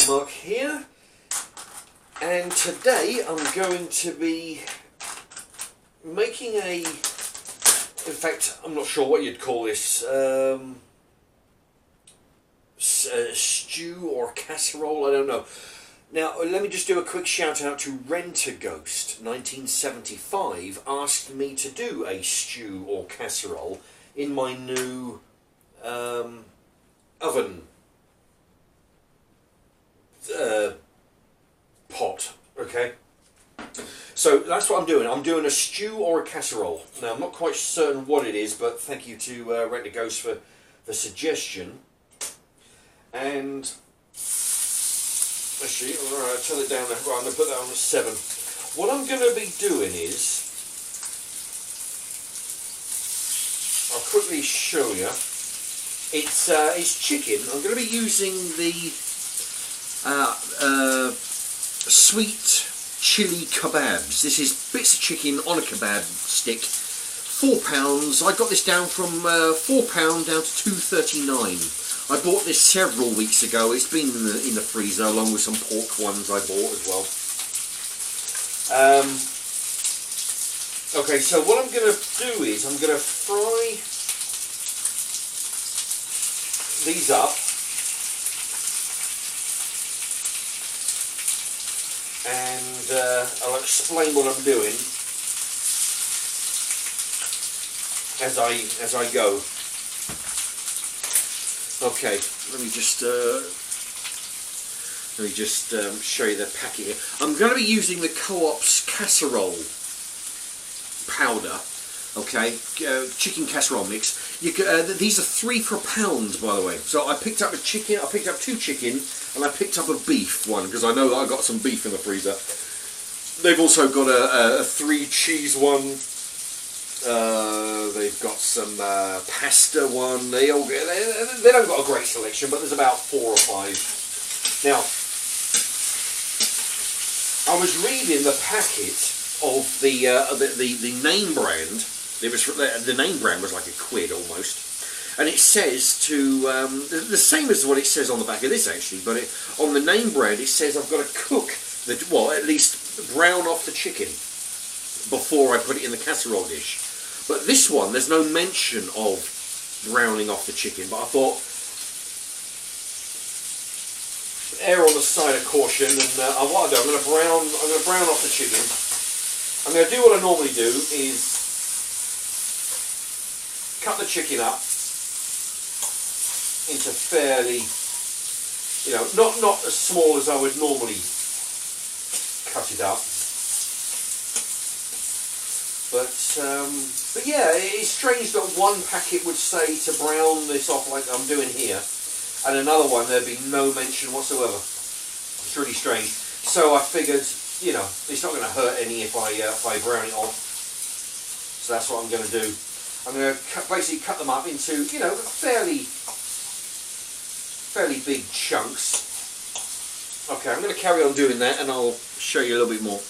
Mark here, and today I'm going to be making in fact, I'm not sure what you'd call this, stew or casserole, I don't know. Now, let me just do a quick shout out to Rent-A-Ghost 1975 asked me to do a stew or casserole in my new oven pot, okay? So that's what I'm doing. I'm doing a stew or a casserole. Now, I'm not quite certain what it is, but thank you to Rent-A-Ghost for the suggestion. And actually, alright, I'll turn it down. Right, I'm going to put that on at 7. What I'm going to be doing is, I'll quickly show you. It's chicken. I'm going to be using the sweet chili kebabs. This is bits of chicken on a kebab stick. £4. I got this down from £4 down to £2.39. I bought this several weeks ago. It's been in the freezer along with some pork ones I bought as well. Okay, so what I'm going to do is I'm going to fry these up, and I'll explain what I'm doing as I go. Okay, let me just show you the packet here. I'm going to be using the Co-op's Casserole powder. Okay, chicken casserole mix. These are 3 for £1, by the way. So I picked up a chicken, I picked up 2 chicken, and I picked up a beef one because I know that I got some beef in the freezer. They've also got a 3 cheese one. They've got some pasta one. They don't got a great selection, but there's about 4 or 5. Now, I was reading the packet of the name brand. The name brand was like £1 almost, and it says to the same as what it says on the back of this actually, but on the name brand it says I've got to cook at least brown off the chicken before I put it in the casserole dish. But this one, there's no mention of browning off the chicken. But I thought, err on the side of caution, and what I do, I'm going to brown off the chicken. I'm going to do what I normally do is cut the chicken up into fairly, not as small as I would normally cut it up. But yeah, it's strange that one packet would say to brown this off like I'm doing here, and another one there'd be no mention whatsoever. It's really strange. So I figured, it's not going to hurt any if I brown it off. So that's what I'm going to do. I'm going to basically cut them up into, fairly big chunks. Okay, I'm going to carry on doing that, and I'll show you a little bit more.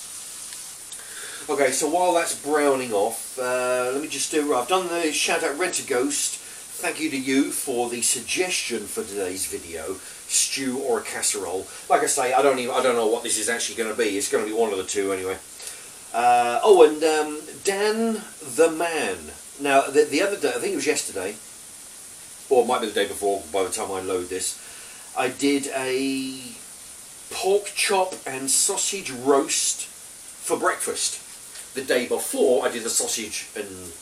Okay, so while that's browning off, let me just do. I've done the shout out Rent-A-Ghost. Thank you to you for the suggestion for today's video, stew or a casserole. Like I say, I don't know what this is actually going to be. It's going to be one of the two anyway. And Dan the Man. Now the other day, I think it was yesterday, or it might be the day before. By the time I load this, I did a pork chop and sausage roast for breakfast. The day before I did the sausage and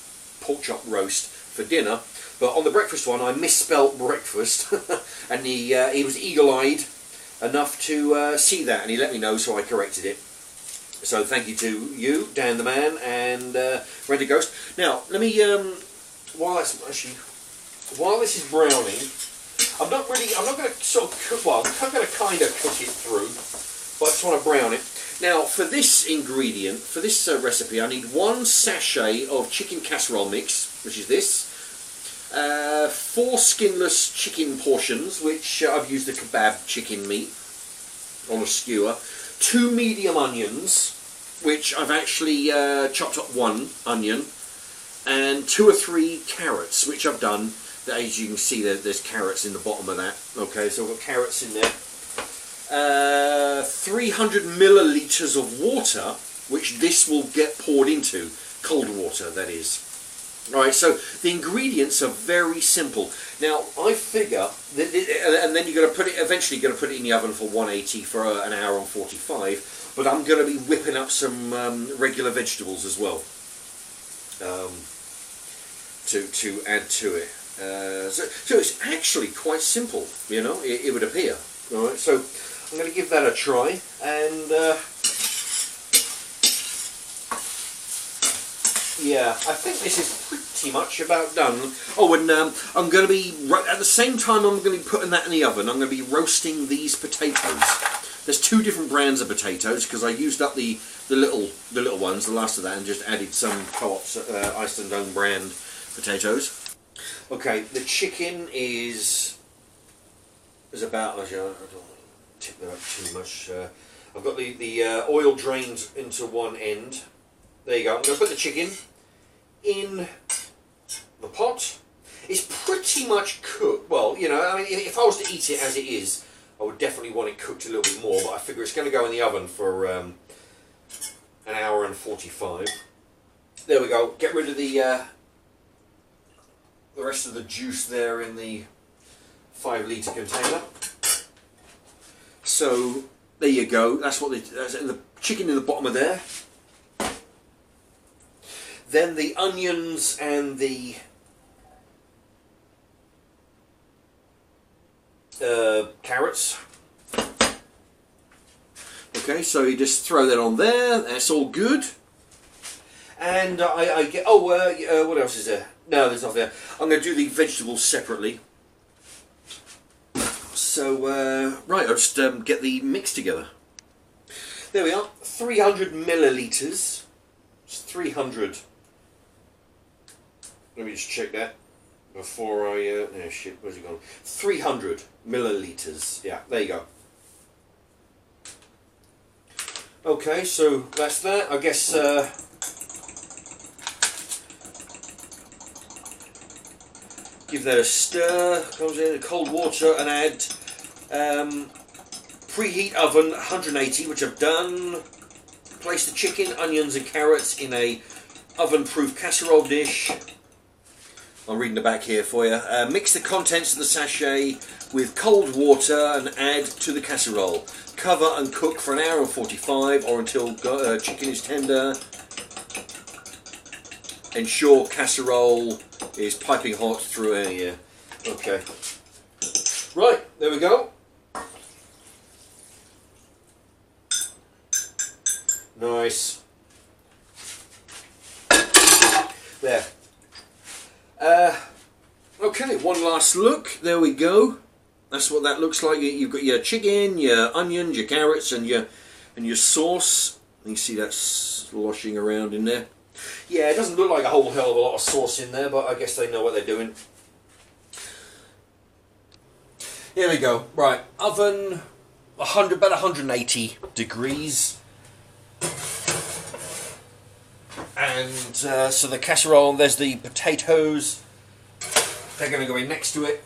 pork chop roast for dinner, but on the breakfast one I misspelt breakfast and he was eagle-eyed enough to see that, and he let me know, so I corrected it. So thank you to you, Dan the Man, and Rent-A-Ghost. Now let me while this is browning, I'm not going to sort of cook. Well, I'm going to kind of cook it through, but I just want to brown it. Now, for this ingredient, for this recipe, I need 1 sachet of chicken casserole mix, which is this, 4 skinless chicken portions, which I've used the kebab chicken meat on a skewer, 2 medium onions, which I've actually chopped up 1 onion, and 2 or 3 carrots, which I've done. As you can see, there's carrots in the bottom of that. Okay, so I've got carrots in there. 300 millilitres of water, which this will get poured into, cold water that is. Alright, so the ingredients are very simple. Now I figure that, and then you're going to put it, eventually you're going to put it in the oven for 180 for an hour and 45, but I'm going to be whipping up some regular vegetables as well to add to it. So it's actually quite simple, you know, it would appear. Alright, so I'm going to give that a try, and yeah, I think this is pretty much about done. Oh, and I'm going to be, at the same time I'm going to be putting that in the oven, I'm going to be roasting these potatoes. There's two different brands of potatoes, because I used up the little ones, the last of that, and just added some Co-op's Iceland own brand potatoes. Okay, the chicken is about, I don't want to tip that up too much. I've got the oil drained into one end. There you go. I'm going to put the chicken in the pot. It's pretty much cooked. Well, you know, I mean, if I was to eat it as it is, I would definitely want it cooked a little bit more, but I figure it's going to go in the oven for an hour and 45. There we go. Get rid of the rest of the juice there in the 5-litre container. So there you go. That's what that's the chicken in the bottom of there. Then the onions and the carrots. Okay, so you just throw that on there. That's all good. And I get. Oh, what else is there? No, there's nothing there. I'm going to do the vegetables separately. So right, I'll just get the mix together. There we are. 300 millilitres. It's 300. Let me just check that before I. Oh shit, where's it gone? 300 millilitres. Yeah, there you go. Okay, so that's that. I guess. Give that a stir. Comes in cold water and add preheat oven 180, which I've done. Place the chicken, onions, and carrots in a oven-proof casserole dish. I'm reading the back here for you. Mix the contents of the sachet with cold water and add to the casserole. Cover and cook for an hour and 45 or until chicken is tender. Ensure casserole is piping hot through air. Okay. Right, there we go. Nice. There. Okay, one last look. There we go. That's what that looks like. You've got your chicken, your onions, your carrots, and your sauce. You see that sloshing around in there. Yeah, it doesn't look like a whole hell of a lot of sauce in there, but I guess they know what they're doing. Here we go. Right, oven, about 180 degrees. And so the casserole, there's the potatoes. They're going to go in next to it.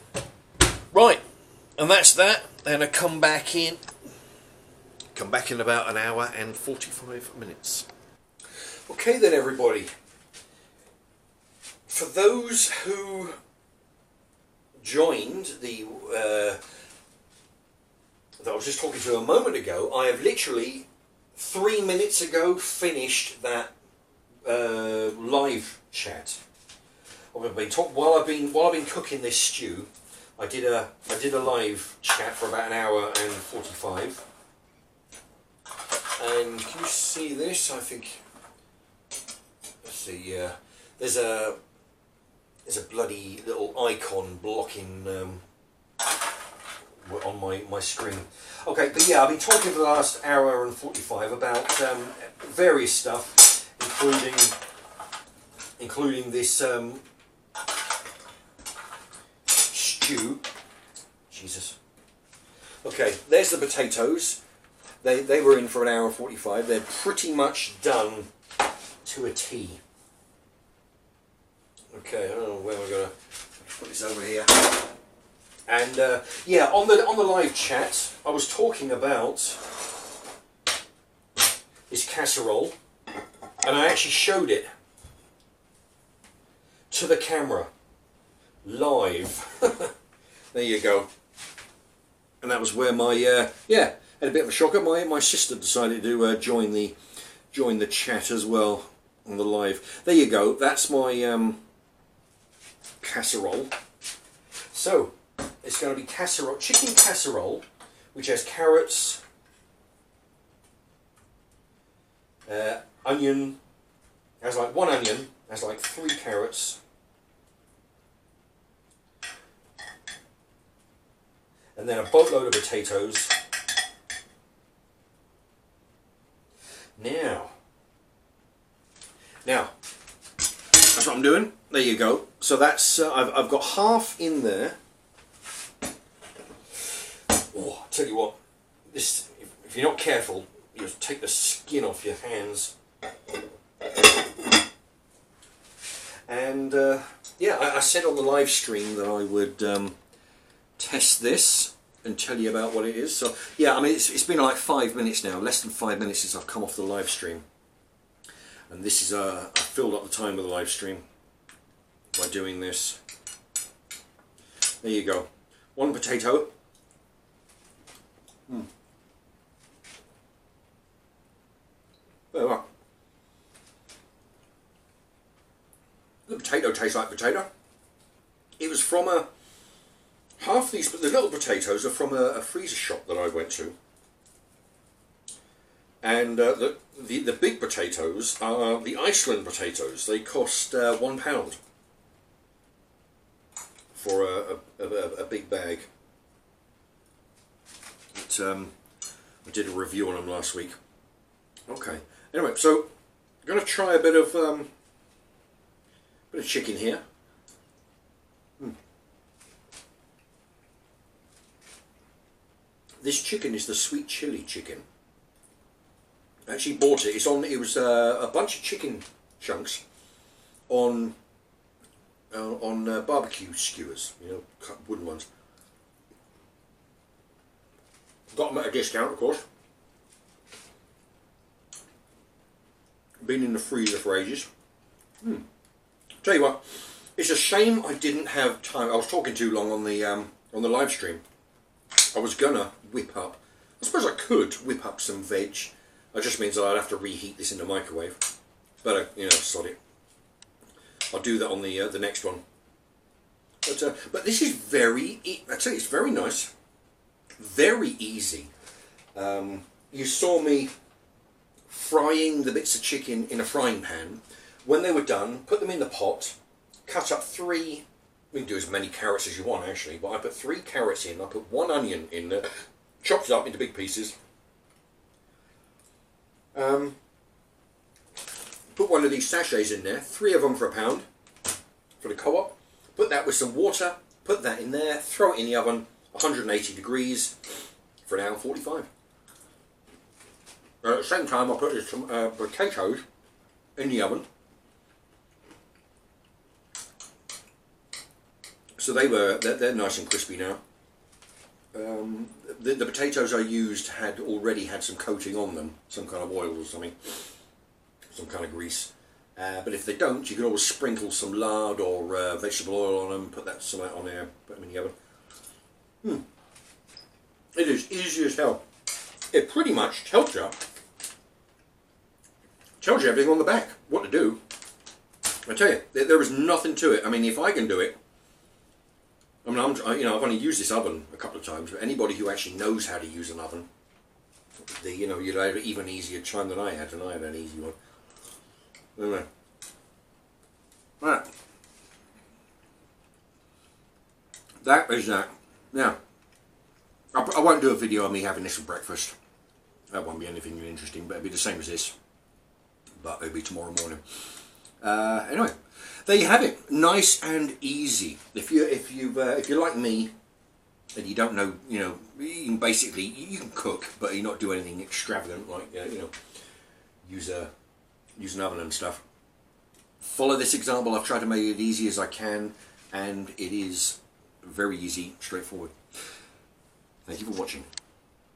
Right, and that's that. They're going to come back in. Come back in about an hour and 45 minutes. Okay then, everybody. For those who joined the that I was just talking to a moment ago, I have literally 3 minutes ago finished that live chat. While I've been cooking this stew, I did a live chat for about an hour and 45. And can you see this? I think. Let's see. Yeah, there's a bloody little icon blocking on my screen. Okay, but yeah, I've been talking for the last hour and 45 about various stuff, including this stew. Jesus. Okay, there's the potatoes. They were in for an hour and 45. They're pretty much done to a T. Okay, I don't know where we're going to put this over here. And yeah, on the live chat, I was talking about this casserole, and I actually showed it to the camera live. There you go. And that was where my yeah, had a bit of a shocker. My sister decided to join the chat as well on the live. There you go. That's my casserole. So it's going to be casserole, chicken casserole, which has carrots, onion. Has like 1 onion. Has like 3 carrots. And then a boatload of potatoes. Now, that's what I'm doing. There you go. So that's I've got half in there. Oh, I'll tell you what, this if you're not careful, you'll take the skin off your hands. And yeah, I said on the live stream that I would test this and tell you about what it is. So yeah, I mean it's been like 5 minutes now, less than 5 minutes since I've come off the live stream. And this is I filled up the time with the live stream by doing this. There you go. 1 potato. There we are. The potato tastes like potato. It was from half these, but the little potatoes are from a freezer shop that I went to. And the big potatoes are the Iceland potatoes. They cost £1 for a big bag. But, I did a review on them last week. Okay. Anyway, so I'm going to try a bit of chicken here. This chicken is the sweet chili chicken. I actually bought it. It was a bunch of chicken chunks on barbecue skewers, you know, cut wooden ones. Got them at a discount, of course. Been in the freezer for ages. Tell you what, it's a shame I didn't have time. I was talking too long on the live stream. I was gonna whip up. I suppose I could whip up some veg. That just means that I'd have to reheat this in the microwave. But you know, sod it. I'll do that on the next one. But this is very. I tell you, it's very nice. Very easy. You saw me frying the bits of chicken in a frying pan. When they were done, put them in the pot, cut up 3, you can do as many carrots as you want actually, but I put 3 carrots in, I put 1 onion in there, chopped it up into big pieces. Put one of these sachets in there, 3 of them for £1 for the co-op. Put that with some water, put that in there, throw it in the oven, 180 degrees for 1 hour and 45. At the same time I put some potatoes in the oven. So they're nice and crispy now. The potatoes I used had already had some coating on them, some kind of oil or something, some kind of grease. But if they don't, you can always sprinkle some lard or vegetable oil on them, put that some on there, put them in the oven. It is easy as hell. It pretty much tells you everything on the back, what to do. I tell you, there is nothing to it. I mean, if I can do it, I mean, I've only used this oven a couple of times, but anybody who actually knows how to use an oven, you'd have an even easier time than I had, and I had an easy one. Anyway. Right. That is that. Now, I won't do a video of me having this for breakfast. That won't be anything interesting, but it'll be the same as this. But it'll be tomorrow morning. Anyway, there you have it. Nice and easy. If you're like me and you don't know, you can basically you can cook, but you not do anything extravagant like use an oven and stuff. Follow this example. I've tried to make it easy as I can, and it is Very easy, straightforward. Thank you for watching.